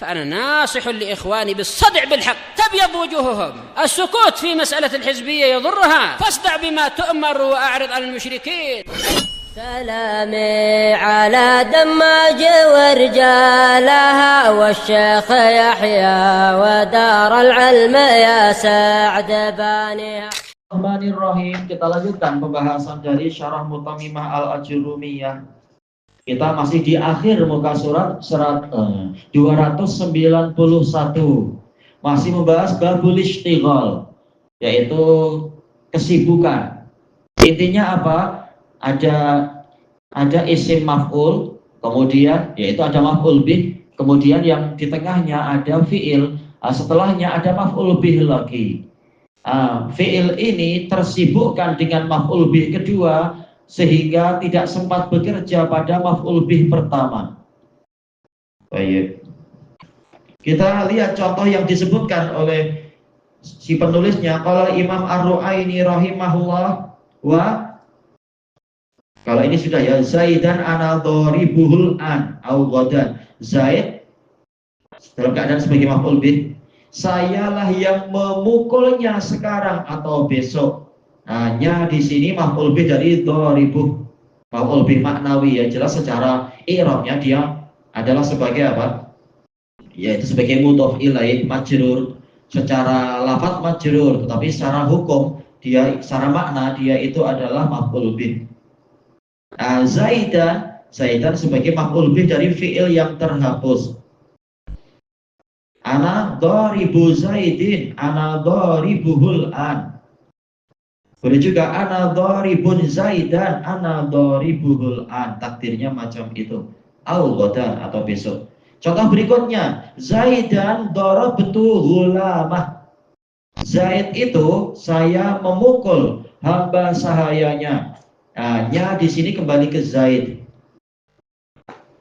فأنا ناصح لإخواني بالصدع بالحق تبيض وجوههم. السكوت في مسألة الحزبية يضرها، فاصدع بما تؤمر وأعرض عن المشركين. سلامي على دماج ورجالها والشيخ يحيى ودار العلم يا سعد بانيها. Bismillahirrahmanirrahim. Kita lanjutkan pembahasan dari Syarah Mutamimah Al-Ajurumiyah. Kita masih di akhir muka surat 291. Masih membahas babul ishtighal, yaitu kesibukan. Intinya apa? Ada isim maf'ul, kemudian yaitu ada maf'ul bih, kemudian yang di tengahnya ada fi'il, setelahnya ada maf'ul bih lagi. Fi'il ini tersibukkan dengan maf'ul bih kedua sehingga tidak sempat bekerja pada maf'ul bih pertama. Baik. Kita lihat contoh yang disebutkan oleh si penulisnya. Kalau Imam Ar-Ru'aini rahimahullah, kalau ini sudah ya, Zaidan ana dharibuhul an au ghadan. Zaid dalam keadaan sebagai maf'ul bih, sayalah yang memukulnya sekarang atau besok. Hanya di sini maf'ul bih dari dharibuh, maf'ul bih maknawi ya, jelas secara i'rabnya dia adalah sebagai apa? Yaitu sebagai mudhof ilaih majrur, secara lafaz majrur, tetapi secara hukum dia, secara makna dia itu adalah maf'ul bih. Zaidan sebagai maf'ul bih dari fi'il yang terhapus. Ana dharibu Zaidin, ana dharibuhul an. Boleh juga ana dharibun Zaidan, ana dharibuhul an. Takdirnya macam itu. Au ghadan atau besok. Contoh berikutnya, Zaidan darabtu ghulamah. Zaid itu saya memukul hamba sahayanya. Hanya di sini kembali ke Zaid.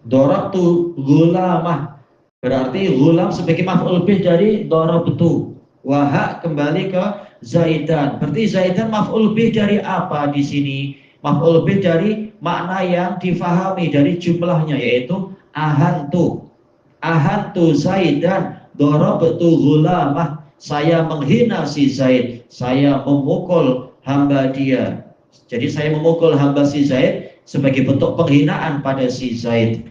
Darabtu ghulamah. Berarti ghulam sebagai maf'ul bih dari darabtu. Wa kembali ke Zaidan. Berarti Zaidan maf'ul bih dari apa di sini? Maf'ul bih dari makna yang difahami dari jumlahnya, yaitu ahantu. Ahantu Zaidan darabtu ghulamah. Saya menghina si Zaid, saya memukul hamba dia. Jadi saya memukul hamba si Zaid sebagai bentuk penghinaan pada si Zaid.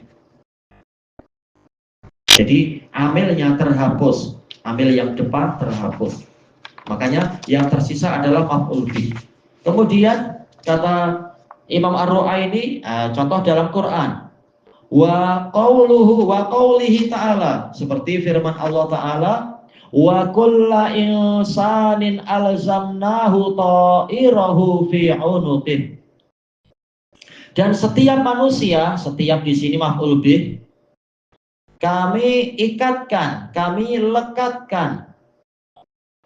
Jadi amilnya terhapus, amil yang depan terhapus. Makanya yang tersisa adalah maf'ul bih. Kemudian kata Imam Ar-Ru'aini, contoh dalam Quran, wa qawlihi ta'ala, seperti firman Allah Ta'ala, wa kulla insanin alzamnahu ta'irahu fi 'unuqih. Dan setiap manusia, setiap di sini maf'ul bih, kami ikatkan, kami lekatkan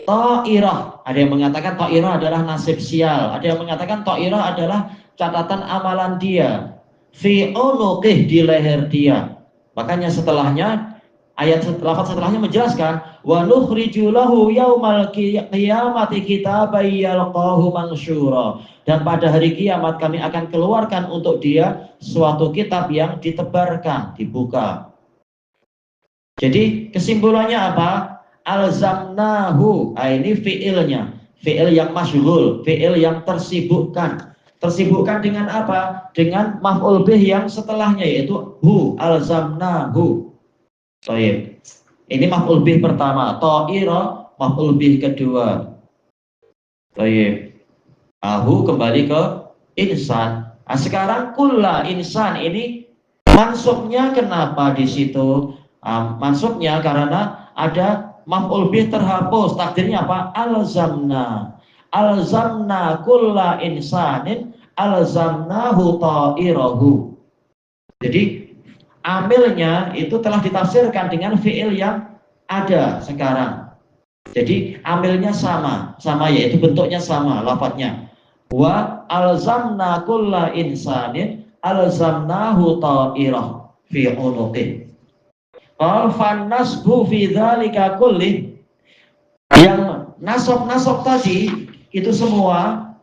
ta'irah. Ada yang mengatakan ta'irah adalah nasib sial, ada yang mengatakan ta'irah adalah catatan amalan dia, fi 'unuqih, di leher dia. Makanya setelahnya, ayat lafaz setelahnya menjelaskan, wa nukhriju lahu yaumal qiyamati kitaban yalqahu mansyura. Dan pada hari kiamat kami akan keluarkan untuk dia suatu kitab yang ditebarkan, dibuka. Jadi kesimpulannya apa? Alzamnahu, ini fi'ilnya, fi'il yang masyghul, fi'il yang tersibukkan. Tersibukkan dengan apa? Dengan maf'ul bih yang setelahnya, yaitu hu, alzamnahu. Baik. Ini maf'ul bih pertama, ta'ira maf'ul bih kedua. Baik. Hu kembali ke insan. Sekarang kulla insan ini mansubnya kenapa di situ? Mansubnya karena ada maf'ul bih terhapus. Takdirnya apa? Alzamna. Alzamna kulla insanin alzamnahu ta'irahu. Jadi amilnya itu telah ditafsirkan dengan fi'il yang ada sekarang. Jadi amilnya sama yaitu bentuknya sama, lafadznya. Wa alzamna kulla insanin alzamnahu ta'irah fi 'unuqih. Qal fan nasbu fi dzalika kulli. Yang nasab tadi itu semua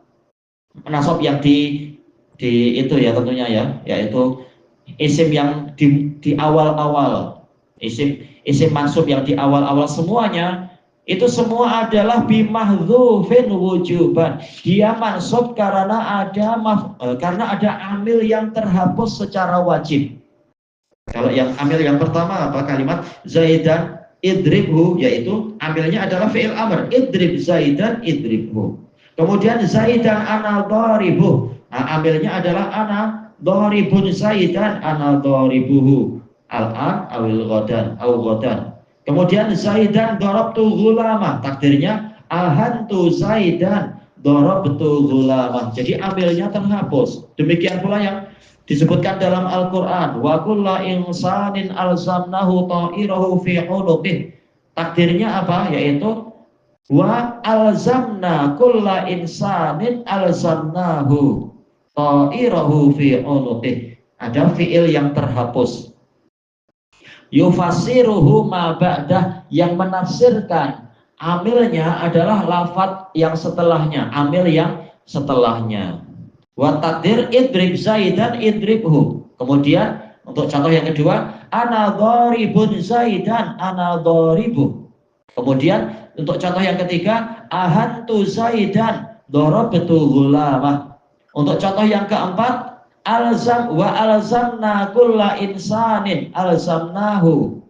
nasab yang di itu ya tentunya ya, yaitu isim yang di awal-awal, isim mansub yang di awal-awal semuanya itu semua adalah bimahdhufin wujuban. Dia mansub karena ada amil yang terhapus secara wajib. Kalau yang amil yang pertama apa? Kalimat Zaidan idribhu, yaitu amilnya adalah fi'il amr, idrib Zaidan idribhu. Kemudian Zaidan ana dharibuh, nah, amilnya adalah ana dharibun Zaidan ana dharibuhu al-an awil ghadan aw ghadan. Kemudian Zaidan darabtu ghulama, takdirnya ahantu Zaidan darabtu ghulama. Jadi amilnya terhapus. Demikian pula yang disebutkan dalam Al-Qur'an, wa kullu insanin alzamnahu ta'irahu fi 'unuqih. Takdirnya apa? Yaitu wa alzamna kulla insanin alzamnahu ta'irahu fi 'unuqih. Ada fiil yang terhapus. Yufasiruhu ma ba'dah, yang menafsirkan amilnya adalah lafadz yang setelahnya, amil yang setelahnya. Wa taqdir idrib Zaidan idribhu. Kemudian untuk contoh yang kedua, ana dharibun Zaidan ana dharibuh. Kemudian untuk contoh yang ketiga, ahantu Zaidan darabtu ghulamah. Untuk contoh yang keempat, alzam wa alzamna kulla insanin alzamnahu.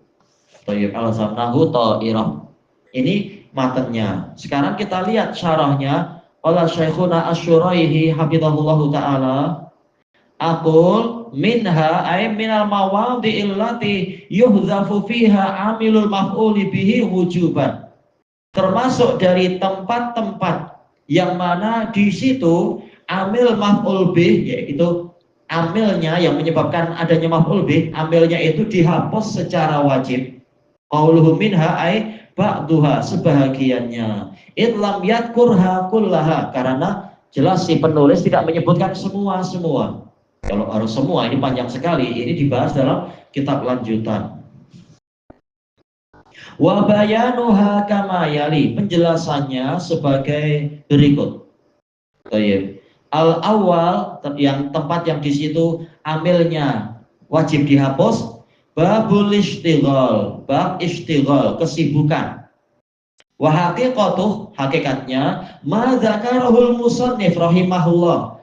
Thayyib, alzamnahu ta'irah. Ini matanya. Sekarang kita lihat syarahnya. Qala Syekhuna Asy-Syuraihi hafizahullahu taala, aqul minha ay minal mawadhi'il lati yuhdhafu fiha amilul maf'uli bihi wujuban. Termasuk dari tempat-tempat yang mana di situ amil maf'ul bih, yaitu amilnya yang menyebabkan adanya maf'ul bih, amilnya itu dihapus secara wajib. Qauluhu minha ay ba'duha, sebahagiannya. Idlam yadkurha kullaha, karena jelas si penulis tidak menyebutkan semua. Kalau harus semua ini panjang sekali, ini dibahas dalam kitab lanjutan. Wa bayanuha kama yali, penjelasannya sebagai berikut. Al-awwal, yang tempat yang di situ amilnya wajib dihapus, babul istighal, bab istighal, kesibukan. Wa haqiqatuh, hakikatnya ma dzakarahul musannif rahimahullah,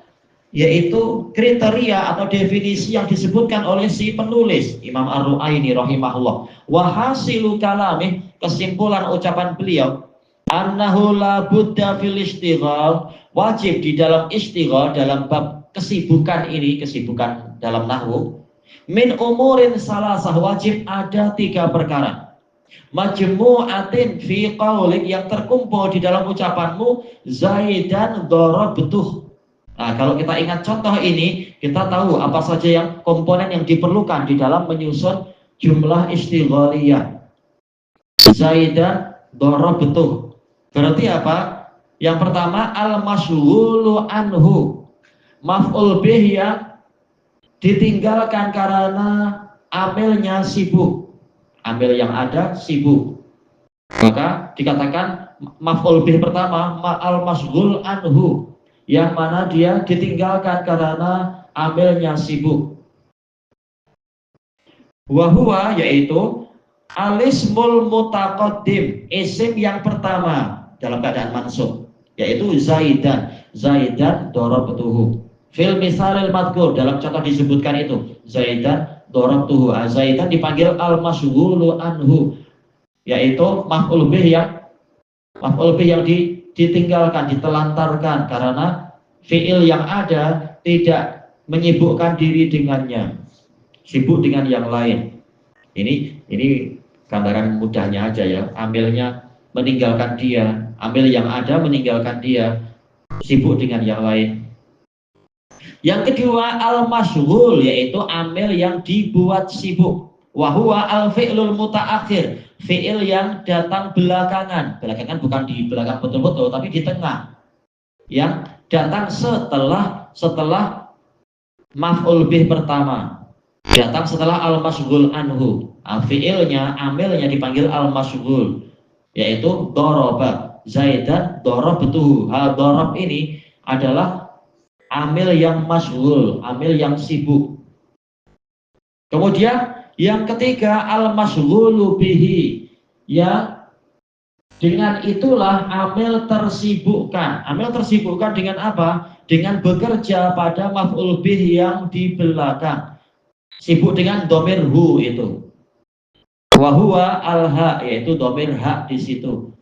yaitu kriteria atau definisi yang disebutkan oleh si penulis Imam Ar-Ru'aini rahimahullah. Wa hasilu kalamih, kesimpulan ucapan beliau, annahu la budda fil istighal, wajib di dalam istighal, dalam bab kesibukan ini, kesibukan dalam nahwu, min umurin salasah, wajib ada 3 perkara. Majmu'atin fi qaulik, yang terkumpul di dalam ucapanmu, Zaidan darabtuh. Nah, kalau kita ingat contoh ini, kita tahu apa saja yang komponen yang diperlukan di dalam menyusun jumlah istighaliyah. Zaidan darabtuh. Berarti apa? Yang pertama, al-masyghulu anhu, maf'ul bih yang ditinggalkan karena amilnya sibuk. Amil yang ada sibuk, maka dikatakan maf'ul bih pertama al-masyghul anhu, yang mana dia ditinggalkan karena amilnya sibuk. Wa huwa, yaitu alismul mutaqaddim, isim yang pertama dalam keadaan mansub, yaitu Zaidan darabtuhu. Fil misalil madkur, dalam contoh disebutkan itu Zaidan darabtuhu. Zaidan dipanggil al-masyghulu anhu, yaitu maf'ul bih yang ditinggalkan, ditelantarkan karena fiil yang ada tidak menyibukkan diri dengannya, sibuk dengan yang lain. Ini gambaran mudahnya aja ya. Amilnya meninggalkan dia, amil yang ada meninggalkan dia, sibuk dengan yang lain. Yang kedua, al-masyghul, yaitu amil yang dibuat sibuk. Wa huwa al-fi'lul mutaakhir, fi'il yang datang belakangan. Belakangan bukan di belakang betul-betul, tapi di tengah. Yang datang setelah maf'ul bih pertama. Datang setelah al-masyghul anhu. Fi'ilnya, amilnya dipanggil al-masyghul, yaitu daraba Zaidan darabtuhu. Darab ini adalah amil yang masyghul, amil yang sibuk. Kemudian Yang ketiga al-masyghulu bihi, ya dengan itulah amil tersibukkan. Amil tersibukkan dengan apa? Dengan bekerja pada maf'ul bih yang di belakang. Sibuk dengan domir hu itu. Wahuwa al-ha, yaitu domir hak di situ.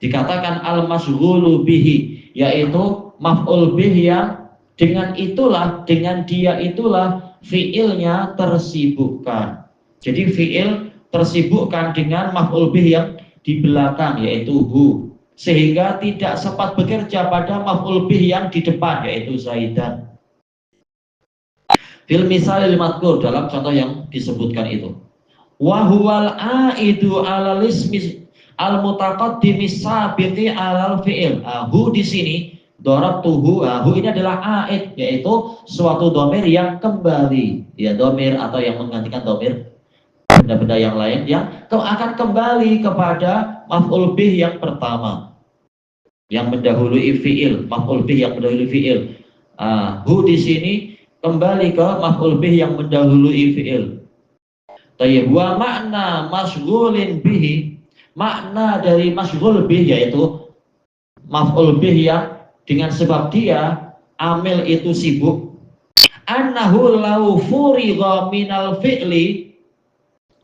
Dikatakan al-masyghulu bihi, yaitu maf'ul bih yang dengan itulah, dengan dia itulah fiilnya tersibukkan. Jadi fiil tersibukkan dengan maf'ul bih yang di belakang, yaitu hu, sehingga tidak sempat bekerja pada maf'ul bih yang di depan, yaitu Zaidan. Fil misalil madkur, dalam contoh yang disebutkan itu. Wa huwal aidu alal ismi al mutaqaddimi sabiqi alal fi'il. Hu di sini darabtuhu, hu ini adalah aid, yaitu suatu domir yang kembali, ya domir atau yang menggantikan domir benda-benda yang lain yang akan kembali kepada maf'ul bih yang pertama yang mendahului fi'il, maf'ul bih yang mendahului fi'il. Hu di sini kembali ke maf'ul bih yang mendahului fi'il. Tayyib, wa makna masyghulin bihi, makna dari masyghul bih yaitu maf'ul bih yang dengan sebab dia amil itu sibuk. Annahu law furigha minal fi'li,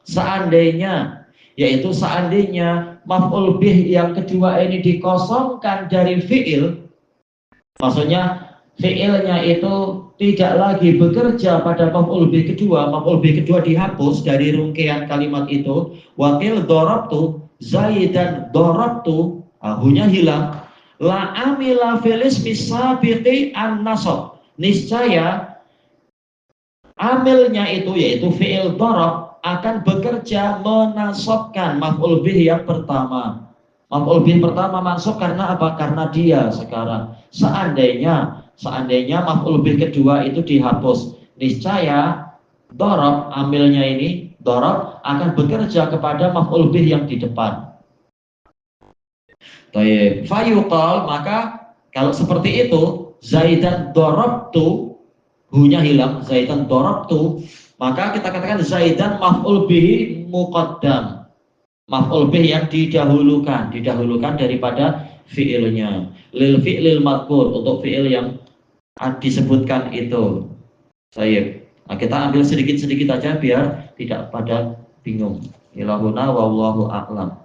seandainya, yaitu seandainya maf'ul bih yang kedua ini dikosongkan dari fi'il, maksudnya fi'ilnya itu tidak lagi bekerja pada maf'ul bih kedua dihapus dari rungkaian kalimat itu. Wakil dorabtu Zaidan dorabtu, hunya hilang. La amila fil ismi sabiqi an-nasab, niscaya amilnya itu yaitu fi'il dorab akan bekerja menasabkan maf'ul bih yang pertama. Maf'ul bih pertama mansub karena apa? Karena dia sekarang. Seandainya maf'ul bih kedua itu dihapus, niscaya dorab, amilnya ini dorab akan bekerja kepada maf'ul bih yang di depan. Fayuqal, maka kalau seperti itu Zaidan dorabtu, hunya hilang, Zaidan dorabtu, maka kita katakan Zaidan maf'ul bih muqaddam, maf'ul bih yang didahulukan daripada fi'ilnya, lil fi'lil madkur, untuk fi'il yang disebutkan itu. Nah, kita ambil sedikit-sedikit aja biar tidak pada bingung. Ilahuna wallahu a'lam.